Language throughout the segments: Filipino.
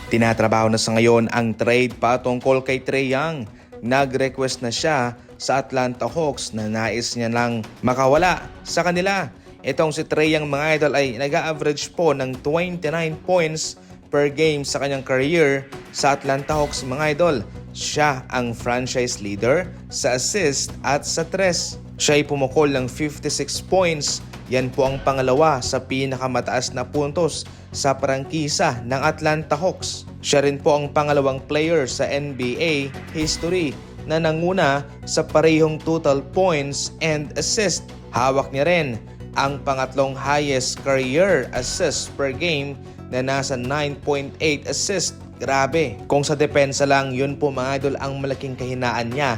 Tinatrabaho na sa ngayon ang trade patungkol kay Trae Young. Nag-request na siya sa Atlanta Hawks na nais niya lang makawala sa kanila. Itong si Trae Young mga idol ay nag-average po ng 29 points per game sa kanyang career sa Atlanta Hawks mga idol. Siya ang franchise leader sa assist at sa tres. Siya ay pumukol ng 56 points. Yan po ang pangalawa sa pinakamataas na puntos sa prangkisa ng Atlanta Hawks. Siya rin po ang pangalawang player sa NBA history na nanguna sa parehong total points and assist. Hawak niya rin ang pangatlong highest career assist per game na nasa 9.8 assist. Grabe, kung sa depensa lang yun po mga idol ang malaking kahinaan niya.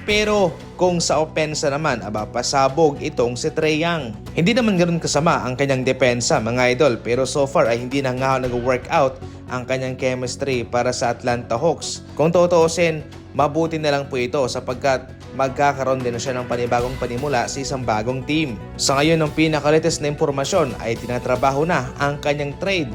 Pero kung sa opensa naman, pasabog itong si Trae Young. Hindi naman ganoon kasama ang kanyang depensa mga idol, pero so far ay hindi na nga nag-workout ang kanyang chemistry para sa Atlanta Hawks. Kung tutuusin, mabuti na lang po ito sapagkat magkakaroon din na siya ng panibagong panimula sa isang bagong team. Sa ngayon, ang pinakalites na impormasyon ay tinatrabaho na ang kanyang trade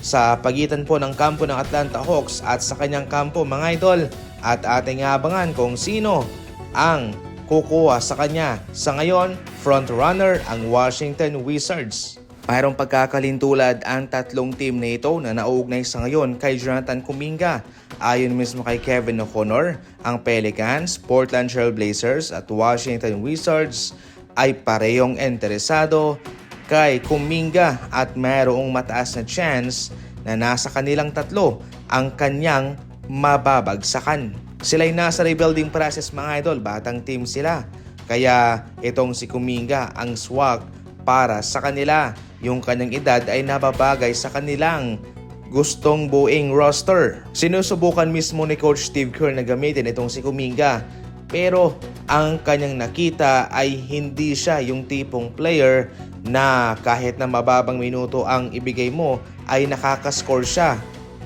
sa pagitan po ng kampo ng Atlanta Hawks at sa kanyang kampo mga idol, at ating abangan kung sino ang kukuha sa kanya. Sa ngayon, frontrunner ang Washington Wizards. Mayroong pagkakalintulad ang tatlong team na ito na nauugnay sa ngayon kay Jonathan Kuminga. Ayon mismo kay Kevin O'Connor, ang Pelicans, Portland Trail Blazers at Washington Wizards ay parehong interesado kay Kuminga at mayroong mataas na chance na nasa kanilang tatlo ang kanyang mababagsakan. Sila'y nasa rebuilding process mga idol, batang team sila. Kaya itong si Kuminga ang swak para sa kanila. Yung kanyang edad ay nababagay sa kanilang gustong buing roster. Sinusubukan mismo ni Coach Steve Kerr na gamitin itong si Kuminga. Pero ang kanyang nakita ay hindi siya yung tipong player na kahit na mababang minuto ang ibigay mo ay nakakascore siya.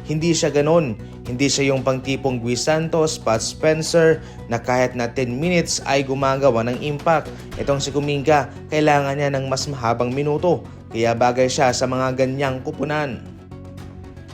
Hindi siya ganon. Hindi siya yung pangtipong Guy Santos, Pat Spencer na kahit na 10 minutes ay gumagawa ng impact. Itong si Kuminga, kailangan niya ng mas mahabang minuto. Kaya bagay siya sa mga ganyang kupunan.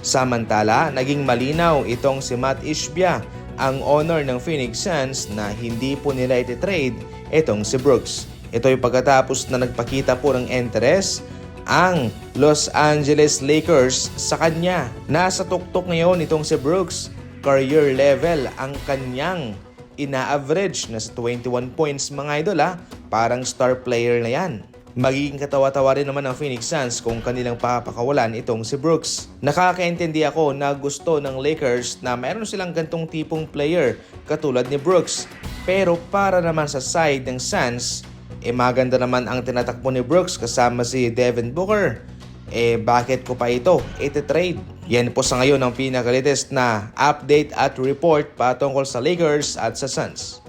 Samantala, naging malinaw itong si Matt Ishbia, ang owner ng Phoenix Suns, na hindi po nila ititrade itong si Brooks. Ito ay pagkatapos na nagpakita po ng interest ang Los Angeles Lakers sa kanya. Nasa tuktok ngayon itong si Brooks. Career level ang kanyang ina-average na sa 21 points mga idol Parang star player na yan. Magiging katawa-tawa rin naman ng Phoenix Suns kung kanilang papakawalan itong si Brooks. Nakakaintindi ako na gusto ng Lakers na meron silang gantong tipong player katulad ni Brooks. Pero para naman sa side ng Suns, maganda naman ang tinatakbo ni Brooks kasama si Devin Booker. Bakit ko pa ito iti-trade? Yan po sa ngayon ang pinakalatest na update at report patungkol sa Lakers at sa Suns.